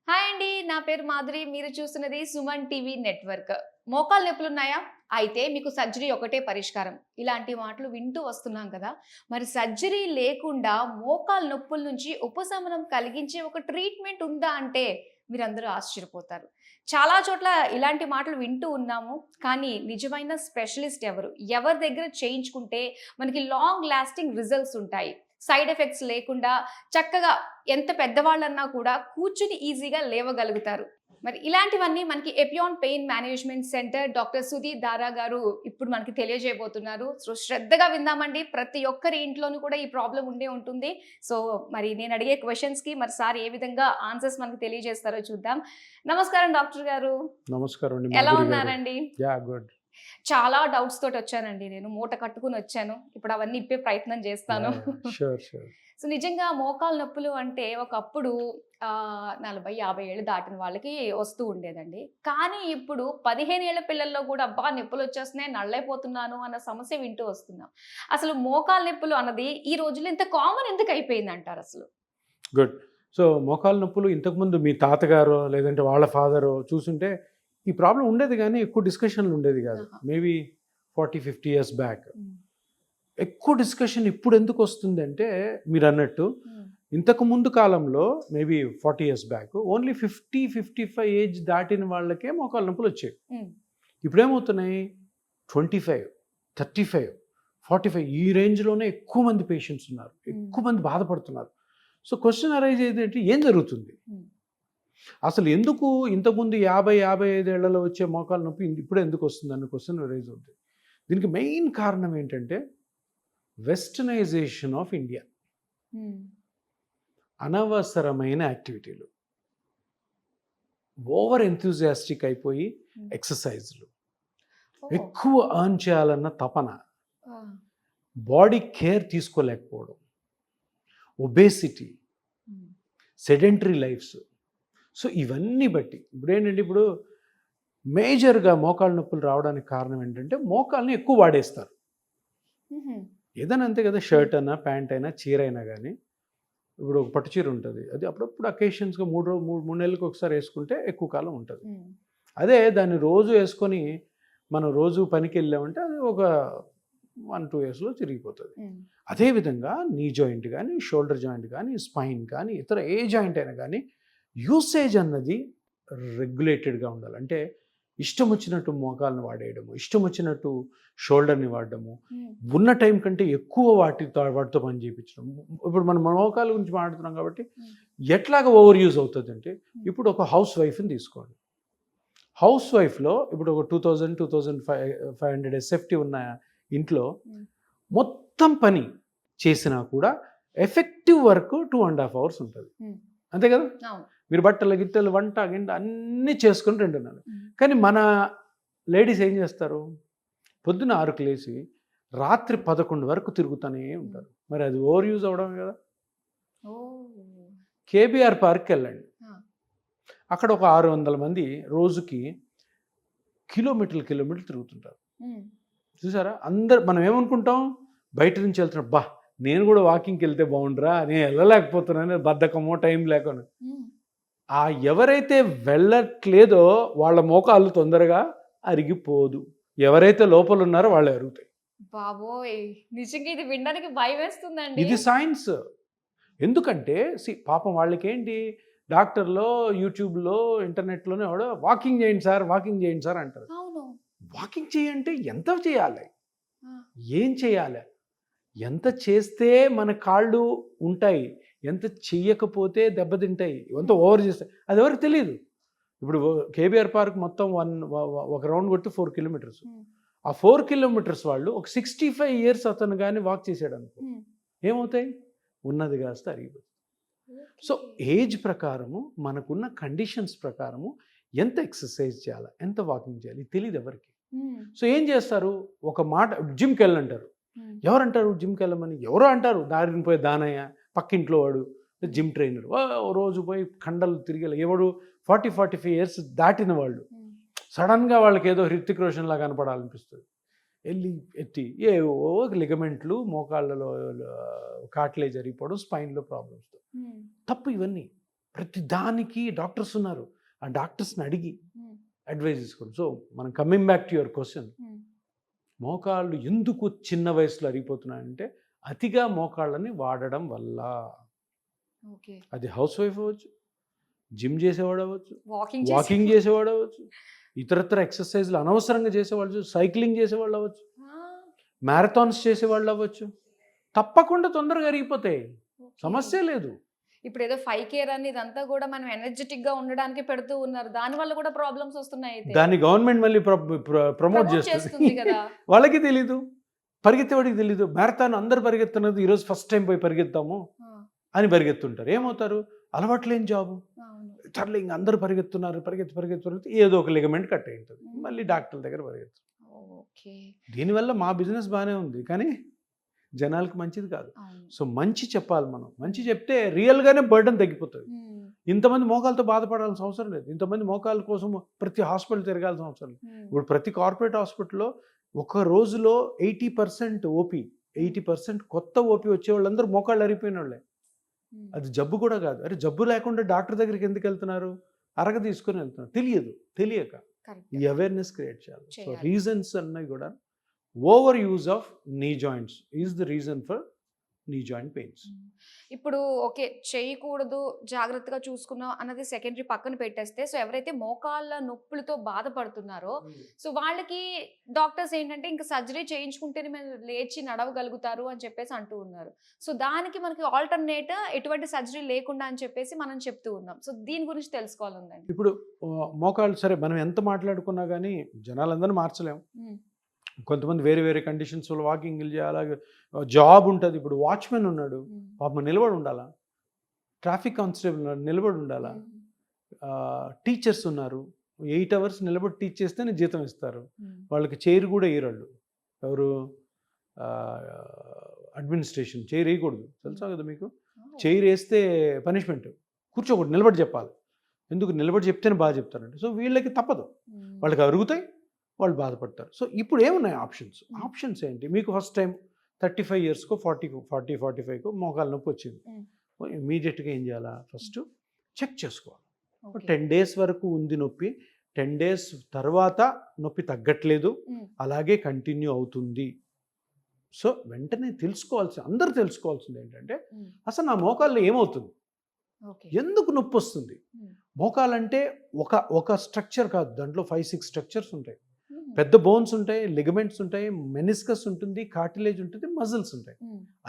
Hi అండి. నా పేరు మాధురి. మీరు చూస్తున్నది సుమన్ టీవీ నెట్వర్క్. మోకాలు నొప్పులున్నాయా? అయితే మీకు సర్జరీ ఒకటే పరిష్కారం. ఇలాంటి మాటలు వింటూ వస్తున్నాం కదా! మరి సర్జరీ లేకుండా మోకాలు నొప్పుల నుంచి ఉపశమనం కలిగించే ఒక ట్రీట్మెంట్ ఉందా అంటే మీరందరూ ఆశ్చర్యపోతారు. చాలా చోట్ల ఇలాంటి మాటలు వింటూ ఉన్నాము. కానీ నిజమైన స్పెషలిస్ట్ ఎవరు? ఎవరి దగ్గర చేయించుకుంటే మనకి లాంగ్ లాస్టింగ్ రిజల్ట్స్ ఉంటాయి. సైడ్ ఎఫెక్ట్స్ లేకుండా చక్కగా ఎంత పెద్దవాళ్ళన్నా కూడా కూర్చుని ఈజీగా లేవగలుగుతారు. మరి ఇలాంటివన్నీ మనకి Epione pain management centre doctor Sudheer దారా గారు ఇప్పుడు మనకి తెలియజేయబోతున్నారు. సో శ్రద్ధగా విందామండి. ప్రతి ఒక్కరి ఇంట్లోనూ కూడా ఈ ప్రాబ్లమ్ ఉండే ఉంటుంది. సో మరి నేను అడిగే క్వెషన్స్‌కి మరి సార్ ఏ విధంగా ఆన్సర్స్ మనకు తెలియజేస్తారో చూద్దాం. నమస్కారం డాక్టర్ గారు. నమస్కారం అండి ఎలా మాధురి గారు. ఉన్నారండి? గుడ్. చాలా డౌట్స్ తోటి వచ్చానండి నేను. మూట కట్టుకొని వచ్చాను. ఇప్పుడు అవన్నీ ఇప్పే ప్రయత్నం చేస్తాను. Sure sure. సో నిజంగా మోకాలు నొప్పులు అంటే ఒకప్పుడు 40, 50 ఏళ్ళు దాటిన వాళ్ళకి వస్తూ ఉండేదండి. కానీ ఇప్పుడు 15 ఏళ్ల పిల్లల్లో కూడా అబ్బా! నొప్పులొచ్చేస్తున్నాయి, నళ్ళైపోతున్నాను అన్న సమస్య వింటూ వస్తున్నాం. అసలు మోకాలు నొప్పులు అన్నది ఈ రోజుల్లో ఇంత కామన్ ఎందుకు అయిపోయిందంటారు అసలు? గుడ్. సో మోకాలు నొప్పులు ఇంతకుముందు మీ తాతగారో లేదంటే వాళ్ళ ఫాదరో చూసుంటే ఈ ప్రాబ్లం ఉండేది కానీ ఎక్కువ డిస్కషన్లు ఉండేది కాదు. Maybe 40-50 years back. ఎక్కువ డిస్కషన్ ఇప్పుడు ఎందుకు వస్తుందంటే మీరు అన్నట్టు ఇంతకు ముందు కాలంలో maybe 40 years back only 50-55 age దాటిన వాళ్ళకే మోకాలు నొప్పులు వచ్చాయి. ఇప్పుడు ఏమవుతున్నాయి 25, 35, 45 ఈ రేంజ్లోనే ఎక్కువ మంది పేషెంట్స్ ఉన్నారు, ఎక్కువ మంది బాధపడుతున్నారు. సో క్వశ్చన్ అరైజ్ ఏంటంటే ఏం జరుగుతుంది అసలు, ఎందుకు ఇంతకుముందు 50-55 ఏళ్లలో వచ్చే మోకాలు నొప్పి ఇప్పుడు ఎందుకు వస్తుంది అన్న క్వశ్చన్ రైజ్ అవుతుంది. దీనికి మెయిన్ కారణం ఏంటంటే వెస్టర్నైజేషన్ ఆఫ్ ఇండియా. అనవసరమైన యాక్టివిటీలు, ఓవర్ ఎంతూజియాస్టిక్ అయిపోయి ఎక్సర్సైజ్లు, ఎక్కువ ఎర్న్ చేయాలన్న తపన, బాడీ కేర్ తీసుకోలేకపోవడం, ఒబేసిటీ, సెడెంటరీ లైఫ్స్. సో ఇవన్నీ బట్టి ఇప్పుడు ఏంటంటే ఇప్పుడు మేజర్గా మోకాళ్ళ నొప్పులు రావడానికి కారణం ఏంటంటే మోకాల్ని ఎక్కువ వాడేస్తారు. ఏదైనా అంతే కదా, షర్ట్ అయినా ప్యాంట్ అయినా చీర అయినా కానీ ఇప్పుడు ఒక పట్టు చీర ఉంటుంది, అది అప్పుడప్పుడు అకేషన్స్గా మూడు నెలలకు ఒకసారి వేసుకుంటే ఎక్కువ కాలం ఉంటుంది. అదే దాన్ని రోజు వేసుకొని మనం రోజు పనికి వెళ్ళామంటే అది ఒక 1-2 ఇయర్స్లో చిరిగిపోతుంది. అదేవిధంగా నీ జాయింట్ కానీ, షోల్డర్ జాయింట్ కానీ, స్పైన్ కానీ, ఇతర ఏ జాయింట్ అయినా కానీ యూసేజ్ అన్నది రెగ్యులేటెడ్గా ఉండాలి. అంటే ఇష్టం వచ్చినట్టు మోకాలను వాడేయడము, ఇష్టం వచ్చినట్టు షోల్డర్ని వాడడము, ఉన్న టైం కంటే ఎక్కువ వాటితో పని చేయించడం. ఇప్పుడు మనం మోకాల గురించి మాట్లాడుతున్నాం కాబట్టి ఎట్లాగా ఓవర్ యూజ్ అవుతుంది అంటే, ఇప్పుడు ఒక హౌస్ వైఫ్ని తీసుకోండి. హౌస్ వైఫ్లో ఇప్పుడు ఒక 2000-2500 ఎస్ఎఫ్టీ ఉన్న ఇంట్లో మొత్తం పని చేసినా కూడా ఎఫెక్టివ్ వర్క్ 2.5 hours ఉంటుంది, అంతే కదా. మీరు బట్టలు గిట్టలు వంట గింట అన్నీ చేసుకొని 2:30. కానీ మన లేడీస్ ఏం చేస్తారు, పొద్దున్న 6కి లేచి రాత్రి 11 వరకు తిరుగుతూనే ఉంటారు. మరి అది ఓవర్ యూజ్ అవడమే కదా. కేబీఆర్ పార్క్కి వెళ్ళండి, అక్కడ ఒక 600 మంది రోజుకి కిలోమీటర్లు తిరుగుతుంటారు. చూసారా, అందరు మనం ఏమనుకుంటాం, బయట నుంచి వెళ్తున్నాం, బా నేను కూడా వాకింగ్కి వెళ్తే బాగుండరా, నేను వెళ్ళలేకపోతున్నాను, బద్ధకమో టైం లేకుండా. ఆ ఎవరైతే వెళ్ళట్లేదో వాళ్ళ మోకాళ్ళు తొందరగా అరిగిపోదు, ఎవరైతే లోపల ఉన్నారో వాళ్ళు అరుగుతాయి. బాబోయ్, నిజంగా ఇది వినడానికి భయం వేస్తుందండి. ఇది సైన్స్. ఎందుకంటే పాపం వాళ్ళకేంటి, డాక్టర్లో యూట్యూబ్లో ఇంటర్నెట్లోనే వాడు వాకింగ్ చేయండి సార్ అంటారు. వాకింగ్ చేయంటే ఎంత చేయాలి, ఏం చేయాలి, ఎంత చేస్తే మన కాళ్ళు ఉంటాయి, ఎంత చెయ్యకపోతే దెబ్బతింటాయి, ఎంత ఓవర్ చేస్తాయి అది ఎవరికి తెలియదు. ఇప్పుడు కేబీఆర్ పార్క్ మొత్తం ఒక రౌండ్ కొట్టి 4 కిలోమీటర్స్. ఆ 4 కిలోమీటర్స్ వాళ్ళు ఒక 65 years అతను కానీ వాక్ చేసాడు అనుకో, ఏమవుతాయి, ఉన్నది కాస్త అరిగిపోతుంది. సో ఏజ్ ప్రకారము, మనకున్న కండిషన్స్ ప్రకారము ఎంత ఎక్సర్సైజ్ చేయాలి, ఎంత వాకింగ్ చేయాలి తెలియదు ఎవరికి. సో ఏం చేస్తారు, ఒక మాట జిమ్కి వెళ్ళంటారు. ఎవరంటారు జిమ్కి వెళ్ళమని, ఎవరో అంటారు, దారిని పోయి దానయ్య పక్కింట్లో వాడు జిమ్ ట్రైనర్, రోజు పోయి కండలు తిరిగి ఎవడు 40-45 years దాటిన వాళ్ళు సడన్గా వాళ్ళకి ఏదో హృతిక్ రోషన్ లాగా కనపడాలనిపిస్తుంది. వెళ్ళి ఎత్తి ఏవో లిగమెంట్లు, మోకాళ్ళలో కాట్లేజ్ జరిగిపోవడం, స్పైన్లో ప్రాబ్లమ్స్. తప్పు ఇవన్నీ. ప్రతి దానికి డాక్టర్స్ ఉన్నారు. ఆ డాక్టర్స్ని అడిగి అడ్వైజ్ తీసుకోండి. సో మనం coming back to your question, మోకాళ్ళు ఎందుకు చిన్న వయసులో అరిగిపోతున్నాయంటే అతిగా మోకాళ్ళని వాడడం వల్ల. ఓకే. అది హౌస్ వైఫ్ అవ్వచ్చు, జిమ్ చేసేవాడు అవ్వచ్చు, వాకింగ్ వాకింగ్ చేసేవాడు అవ్వచ్చు, ఇతరత్ర ఎక్సర్సైజ్లు అనవసరంగా చేసేవాళ్ళు, సైక్లింగ్ చేసేవాళ్ళు అవ్వచ్చు, మ్యారథాన్స్ చేసేవాళ్ళు అవ్వచ్చు. తప్పకుండా తొందరగా అరిగిపోతాయి, సమస్య లేదు. ఇప్పుడు ఏదో 5K రన్ ఇదంతా కూడా మనం ఎనర్జెటిక్ గా ఉండడానికి పెడుతూ ఉన్నారు, దాని వల్ల కూడా ప్రాబ్లమ్స్ వస్తున్నాయి. అయితే దాన్ని గవర్నమెంట్ మళ్ళీ ప్రమోట్ చేస్తుంది చేస్తుంది కదా. వాళ్ళకి తెలీదు, పరిగెత్తేవాడికి తెలీదు. మ్యారథాన్ అందరు పరిగెత్తున్నది, ఈరోజు ఫస్ట్ టైం పోయి పరిగెత్తాము అని పరిగెత్తుంటారు. ఏమవుతారు? అలవాట్లేని జాబు, ఇతరులు ఇంక అందరూ పరిగెత్తి ఏదో ఒక లిగమెంట్ కట్ అయి ఉంటుంది, మళ్ళీ డాక్టర్ దగ్గర పరిగెత్తారు. దీనివల్ల మా బిజినెస్ బాగానే ఉంది, కానీ జనాలకు మంచిది కాదు. సో మంచి చెప్పాలి మనం, మంచి చెప్తే రియల్గానే బర్డన్ తగ్గిపోతుంది. ఇంతమంది మోకాలతో బాధపడాల్సిన అవసరం లేదు, ఇంతమంది మోకాల కోసం ప్రతి హాస్పిటల్ తిరగాల్సిన అవసరం లేదు. ఇప్పుడు ప్రతి కార్పొరేట్ హాస్పిటల్లో ఒక రోజులో 80% ఓపీ, 80% కొత్త ఓపీ వచ్చే వాళ్ళందరూ మోకాళ్ళు అరిగిపోయిన వాళ్ళే. అది జబ్బు కూడా కాదు. అరే జబ్బు లేకుండా డాక్టర్ దగ్గరికి ఎందుకు వెళ్తున్నారు? అరగ తీసుకొని వెళ్తున్నారు, తెలియక. ఈ అవేర్నెస్ క్రియేట్ చేయాలి. సో రీజన్స్ అన్నవి కూడా ఓవర్ యూజ్ ఆఫ్ నీ joints is the reason for knee joint pains. ఇప్పుడు ఓకే, చేయకూడదు, జాగ్రత్తగా చూసుకున్నాం అన్నది సెకండరీ పక్కన పెట్టేస్తే, సో ఎవరైతే మోకాళ్ళ నొప్పులతో బాధపడుతున్నారో సో వాళ్ళకి డాక్టర్స్ ఏంటంటే ఇంకా సర్జరీ చేయించుకుంటేనే మేము లేచి నడవగలుగుతారు అని చెప్పేసి అంటూ ఉన్నారు. సో దానికి మనకి ఆల్టర్నేట్ ఎటువంటి సర్జరీ లేకుండా అని చెప్పేసి మనం చెప్తూ ఉన్నాం. సో దీని గురించి తెలుసుకోవాలండి. ఇప్పుడు మోకాళ్ళు సరే మనం ఎంత మాట్లాడుకున్నా కానీ జనాలందరినీ మార్చలేము. కొంతమంది వేరే వేరే కండిషన్స్ వల్ల వాకింగ్ చేయాలి, జాబ్ ఉంటుంది. ఇప్పుడు వాచ్మెన్ ఉన్నాడు, పాపం నిలబడి ఉండాలా, ట్రాఫిక్ కానిస్టేబుల్ ఉన్నాడు, నిలబడి ఉండాలా, టీచర్స్ ఉన్నారు, 8 hours నిలబడి టీచ్ చేస్తేనే జీతం ఇస్తారు. వాళ్ళకి చైర్ కూడా వేయరాళ్ళు. ఎవరు? అడ్మినిస్ట్రేషన్ చైర్ వేయకూడదు, తెలుసా కదా మీకు? చైర్ వేస్తే పనిష్మెంట్, కూర్చోకూడదు, నిలబడి చెప్పాలి. ఎందుకు? నిలబడి చెప్తేనే బాగా చెప్తారంటే. సో వీళ్ళకి తప్పదు, వాళ్ళకి అరుగుతాయి, వాళ్ళు బాధపడతారు. సో ఇప్పుడు ఏమున్నాయి ఆప్షన్స్ ఏంటి? మీకు ఫస్ట్ టైం 35 yearsకో 45కో మోకాలు నొప్పి వచ్చింది, ఇమీడియట్గా ఏం చేయాలా? ఫస్ట్ చెక్ చేసుకోవాలి. 10 days వరకు ఉంది నొప్పి, 10 days తర్వాత నొప్పి తగ్గట్లేదు, అలాగే కంటిన్యూ అవుతుంది. సో వెంటనే అందరూ తెలుసుకోవాల్సింది ఏంటంటే అసలు నా మోకాల్లో ఏమవుతుంది, ఎందుకు నొప్పి వస్తుంది? మోకాలంటే ఒక స్ట్రక్చర్ కాదు, దాంట్లో 5-6 స్ట్రక్చర్స్ ఉంటాయి. పెద్ద బోన్స్ ఉంటాయి, లిగమెంట్స్ ఉంటాయి, మెనిస్కస్ ఉంటుంది, కార్టిలేజ్ ఉంటుంది, మజిల్స్ ఉంటాయి,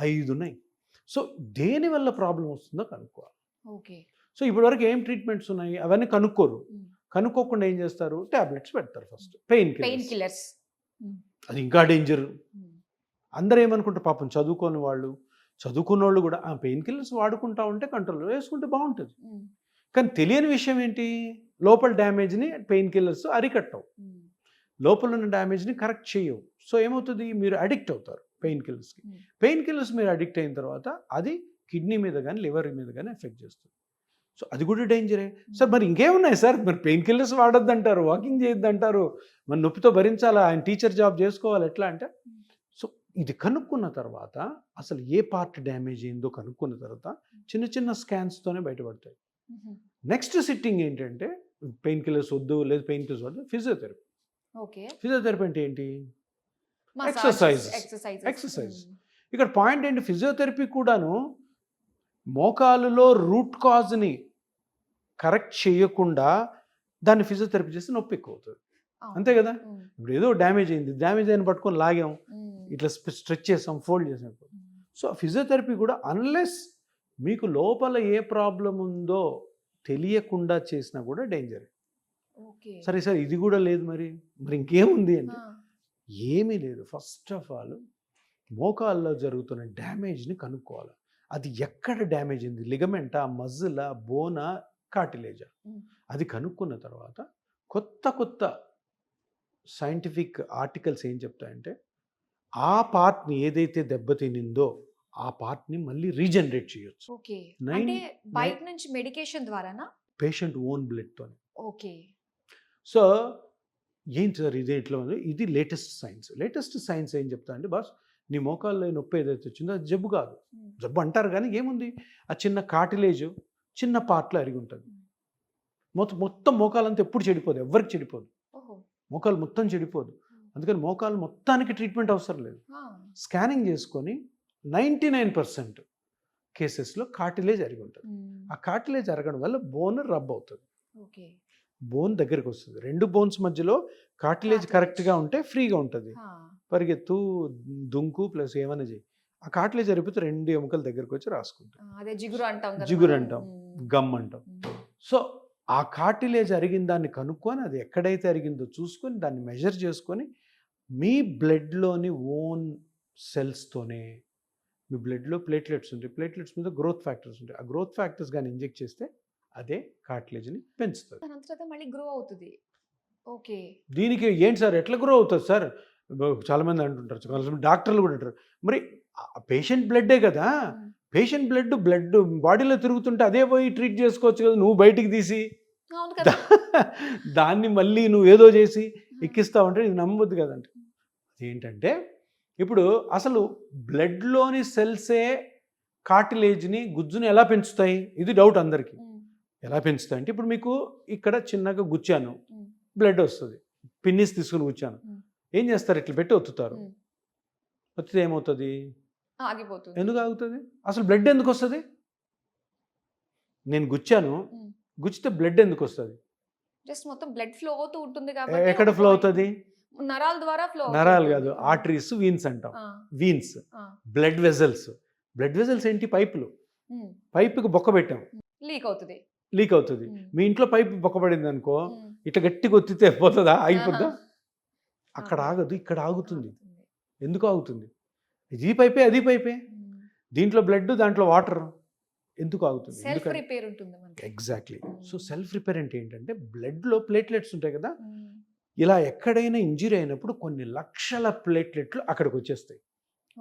5 ఉన్నాయి. సో దేని వల్ల ప్రాబ్లం వస్తుందో కనుక్కోవాలి. సో ఇప్పటి వరకు ఏం ట్రీట్మెంట్స్ ఉన్నాయి అవన్నీ కనుక్కోకుండా ఏం చేస్తారు? టాబ్లెట్స్ పెడతారు. ఫస్ట్ పెయిన్ కిల్లర్స్, అది ఇంకా డేంజర్. అందరూ ఏమనుకుంటారు? పాపం చదువుకున్న వాళ్ళు కూడా ఆ పెయిన్ కిల్లర్స్ వాడుకుంటా ఉంటే కంట్రోల్ వేసుకుంటే బాగుంటుంది. కానీ తెలియని విషయం ఏంటి? లోపల డ్యామేజ్ని పెయిన్ కిల్లర్స్ అరికట్టవు, లోపల ఉన్న డ్యామేజ్ని కరెక్ట్ చేయవు. సో ఏమవుతుంది? మీరు అడిక్ట్ అవుతారు పెయిన్ కిల్లర్స్కి. పెయిన్ కిల్లర్స్ మీరు అడిక్ట్ అయిన తర్వాత అది కిడ్నీ మీద కానీ లివర్ మీద కానీ ఎఫెక్ట్ చేస్తుంది. సో అది కూడా డేంజరే. సార్ మరి ఇంకేమున్నాయి సార్? మరి పెయిన్ కిల్లర్స్ వాడొద్దు అంటారు, వాకింగ్ చేయొద్దు అంటారు, మరి నొప్పితో భరించాలా, ఆయన టీచర్ జాబ్ చేసుకోవాలి, ఎట్లా అంటే? సో ఇది కనుక్కున్న తర్వాత అసలు ఏ పార్ట్ డ్యామేజ్ అయిందో కనుక్కున్న తర్వాత చిన్న చిన్న స్కాన్స్తోనే బయటపడతాయి. నెక్స్ట్ సిట్టింగ్ ఏంటంటే పెయిన్ కిల్లర్స్ వద్దు, లేదు పెయిన్ కిల్లర్స్ వద్దు, ఫిజియోథెరపీ. ఫిజియోథెరపీ అంటే ఏంటి? ఎక్సర్సైజ్. ఇక్కడ పాయింట్ ఏంటి? ఫిజియోథెరపీ కూడాను మోకాలులో రూట్ కాజ్ని కరెక్ట్ చేయకుండా దాన్ని ఫిజియోథెరపీ చేస్తే నొప్పి ఎక్కువ అవుతుంది, అంతే కదా? ఇప్పుడు ఏదో డ్యామేజ్ అయిన పట్టుకొని లాగాం, ఇట్లా స్ట్రెచ్ చేసాం, ఫోల్డ్ చేసాం. సో ఫిజియోథెరపీ కూడా అన్లెస్ మీకు లోపల ఏ ప్రాబ్లం ఉందో తెలియకుండా చేసినా కూడా డేంజర్. సరే సార్ ఇది కూడా లేదు, మరి ఇంకేముంది అంటే ఏమీ లేదు. ఫస్ట్ ఆఫ్ ఆల్ మోకాల్లో జరుగుతున్న డ్యామేజ్ని కనుక్కోవాలి. అది ఎక్కడ డ్యామేజ్ అయింది? లిగమెంటా, మజిలా, బోనా, కార్టిలేజా? అది కనుక్కున్న తర్వాత కొత్త సైంటిఫిక్ ఆర్టికల్స్ ఏం చెప్తాయంటే ఆ పార్ట్ని ఏదైతే దెబ్బతినిందో ఆ పార్ట్ని మళ్ళీ రీజనరేట్ చేయొచ్చు. బయట నుంచి మెడికేషన్ ద్వారానా? పేషెంట్ ఓన్ బ్లడ్తో. ఓకే. సో ఏంటి సార్ ఇది ఎట్లా ఉంది? ఇది లేటెస్ట్ సైన్స్ ఏం చెప్తా అంటే, బాస్ నీ మోకాల్లో నొప్పి ఏదైతే వచ్చిందో అది జబ్బు కాదు. జబ్బు అంటారు కానీ ఏముంది? ఆ చిన్న కార్టిలేజ్, చిన్న పార్ట్లో అరిగి ఉంటుంది. మొత్తం మోకాలంతా ఎప్పుడు చెడిపోదు, ఎవరికి చెడిపోదు, ఓహో. మోకాలు మొత్తం చెడిపోదు. అందుకని మోకాలు మొత్తానికి ట్రీట్మెంట్ అవసరం లేదు. స్కానింగ్ చేసుకొని 99% కేసెస్లో కార్టిలేజ్ అరిగి ఉంటుంది. ఆ కార్టిలేజ్ అరగడం వల్ల బోన్ రబ్ అవుతుంది, ఓకే. బోన్ దగ్గరికి వస్తుంది. 2 బోన్స్ మధ్యలో కార్టిలేజ్ కరెక్ట్గా ఉంటే ఫ్రీగా ఉంటుంది. పరిగెత్తు, దుంకు ప్లస్ ఏమైనా చేయి. ఆ కార్టిలేజ్ అరిగిపోతే 2 ఎముకల దగ్గరికి వచ్చి రాసుకుంటాం. అదే జిగురు అంటాం కదా. జిగురు అంటాం, గమ్ అంటాం. సో ఆ కార్టిలేజ్ అరిగిన దాన్ని కనుక్కొని అది ఎక్కడైతే అరిగిందో చూసుకొని దాన్ని మెజర్ చేసుకొని మీ బ్లడ్లోని ఓన్ సెల్స్తోనే, మీ బ్లడ్లో ప్లేట్లెట్స్ ఉంటాయి, ప్లేట్లెట్స్ మీద గ్రోత్ ఫ్యాక్టర్స్ ఉంటాయి. ఆ గ్రోత్ ఫ్యాక్టర్స్ కానీ ఇంజెక్ట్ చేస్తే అదే కార్టిలేజ్ని పెంచుతుంది. దాని అంతటా మళ్ళీ గ్రో అవుతుంది. ఓకే. దీనికి ఏంటి సార్ ఎట్లా గ్రో అవుతుంది సార్? చాలామంది అంటుంటారు, చాలామంది డాక్టర్లు కూడా అంటారు, మరి పేషెంట్ బ్లడ్డే కదా, పేషెంట్ బ్లడ్ బాడీలో తిరుగుతుంటే అదే పోయి ట్రీట్ చేసుకోవచ్చు కదా, నువ్వు బయటికి తీసి అవును కదా. దాన్ని మళ్ళీ నువ్వు ఏదో చేసి ఎక్కిస్తావంటే ఇది నమ్మొద్దు కదంటే. ఏంటంటే ఇప్పుడు అసలు బ్లడ్లోని సెల్సే కార్టిలేజ్ని, గుజ్జుని ఎలా పెంచుతాయి? ఇది డౌట్ అందరికీ. ఎలా పెంచుతాయి అంటే, ఇప్పుడు మీకు ఇక్కడ చిన్నగా గుచ్చాను, బ్లడ్ వస్తుంది, పిన్నిస్ తీసుకుని గుచ్చాను, ఏం చేస్తారు? ఇట్లా పెట్టి ఒత్తుతారు. ఒత్తితే ఏమవుతుంది? ఆగిపోతుంది. ఎందుకు ఆగుతుంది? అసలు బ్లడ్ ఎందుకు వస్తుంది? నేను గుచ్చాను, గుచ్చితే బ్లడ్ ఎందుకు వస్తుంది? జస్ట్ మొత్తం బ్లడ్ ఫ్లో అవుతూ ఉంటుంది కాబట్టి. ఎక్కడ ఫ్లో అవుతుంది? నరాల ద్వారా ఫ్లో. నరాలు కాదు, ఆర్టరీస్, వీన్స్ అంటాం. Veins, blood vessels. Blood vessels ఏంటి? పైపులు. పైపుకి బొక్క పెట్టాం, లీక్ అవుతుంది. లీక్ అవుతుంది. మీ ఇంట్లో పైపు బొక్కపడింది అనుకో, ఇట్లా గట్టిగా ఒత్తితే పోతుందా? ఆగిపోద్దా? అక్కడ ఆగదు, ఇక్కడ ఆగుతుంది. ఎందుకు ఆగుతుంది? ఇది పైపే, అది పైపే, దీంట్లో బ్లడ్, దాంట్లో వాటర్. ఎందుకు ఆగుతుంది? సెల్ఫ్ రిపేర్ ఉంటుంది. ఎగ్జాక్ట్లీ. సో సెల్ఫ్ రిపేర్ అంటే ఏంటంటే, బ్లడ్లో ప్లేట్లెట్స్ ఉంటాయి కదా, ఇలా ఎక్కడైనా ఇంజరీ అయినప్పుడు కొన్ని లక్షల ప్లేట్లెట్లు అక్కడికి వచ్చేస్తాయి.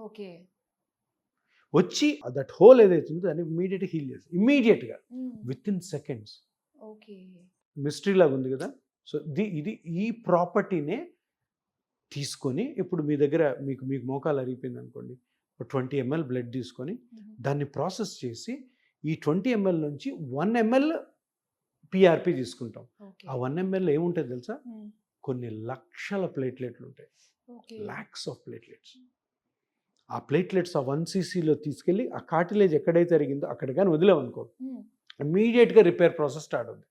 ఓకే. వచ్చి దట్ హోల్ ఏదైతే ఉందో దాన్ని ఇమ్మీడియట్గా హీల్ చేస్తాయి, ఇమ్మీడియట్గా, with in seconds. Okay. Mystery లాగా ఉంది కదా. సో ఇది ఈ ప్రాపర్టీనే తీసుకొని, ఇప్పుడు మీ దగ్గర మీకు మోకాలు అరిగిపోయింది అనుకోండి, 20 ml బ్లడ్ తీసుకొని దాన్ని ప్రాసెస్ చేసి ఈ 20 ml నుంచి 1 ml పిఆర్పి తీసుకుంటాం. ఆ 1 ml ఏముంటుంది తెలుసా? కొన్ని లక్షల ప్లేట్లెట్లు ఉంటాయి, లాక్స్ ఆఫ్ ప్లేట్లెట్స్. ఆ ప్లేట్లెట్స్ ఆ 1 ccలో తీసుకెళ్ళి ఆ కార్టిలేజ్ ఎక్కడైతే అరిగిందో అక్కడ కానీ వదిలేమనుకో, ఇమ్మీడియట్గా రిపేర్ ప్రాసెస్ స్టార్ట్ అవుతుంది.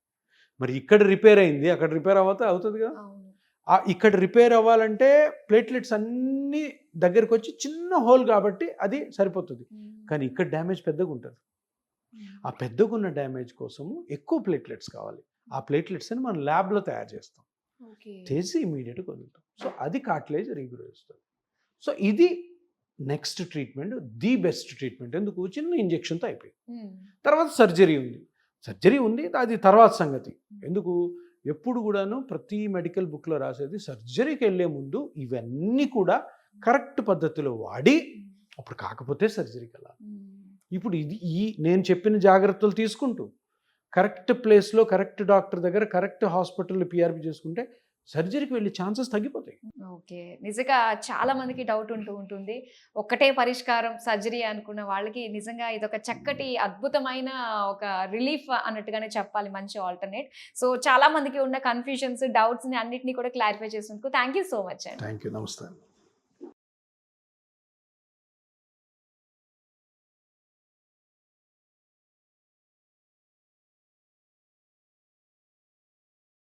మరి ఇక్కడ రిపేర్ అయింది, అక్కడ రిపేర్ అవుతుంది కదా. ఇక్కడ రిపేర్ అవ్వాలంటే ప్లేట్లెట్స్ అన్నీ దగ్గరకు వచ్చి చిన్న హోల్ కాబట్టి అది సరిపోతుంది. కానీ ఇక్కడ డ్యామేజ్ పెద్దగా ఉంటుంది. ఆ పెద్దగా ఉన్న డ్యామేజ్ కోసము ఎక్కువ ప్లేట్లెట్స్ కావాలి. ఆ ప్లేట్లెట్స్ అని మనం ల్యాబ్లో తయారు చేస్తాం, చేసి ఇమీడియట్గా వదులుతాం. సో అది కార్టిలేజ్ రీగ్రో చేస్తుంది. సో ఇది next treatment, the best treatment. ఎందుకు? చిన్న ఇంజెక్షన్తో అయిపోయింది. తర్వాత సర్జరీ ఉంది, అది తర్వాత సంగతి. ఎందుకు? ఎప్పుడు కూడాను ప్రతి మెడికల్ బుక్లో రాసేది, సర్జరీకి వెళ్ళే ముందు ఇవన్నీ కూడా కరెక్ట్ పద్ధతిలో వాడి అప్పుడు కాకపోతే సర్జరీకి వెళ్ళాలి. ఇప్పుడు నేను చెప్పిన జాగ్రత్తలు తీసుకుంటూ కరెక్ట్ ప్లేస్లో, కరెక్ట్ డాక్టర్ దగ్గర, కరెక్ట్ హాస్పిటల్లో పిఆర్పి చేసుకుంటే సర్జరీకి వెళ్ళే ఛాన్సెస్ తగ్గిపోతాయి. ఓకే. నిజంగా చాలా మందికి డౌట్ ఉంటుంది, ఒక్కటే పరిష్కారం సర్జరీ అనుకున్న వాళ్ళకి నిజంగా ఇదొక చక్కటి అద్భుతమైన ఒక రిలీఫ్ అన్నట్టుగానే చెప్పాలి, మంచి ఆల్టర్నేట్. సో చాలా మందికి ఉన్న కన్ఫ్యూజన్స్, డౌట్స్ని అన్నిటినీ కూడా క్లారిఫై చేసినందుకు థ్యాంక్ యూ సో మచ్ అండి. Thank you. నమస్తే.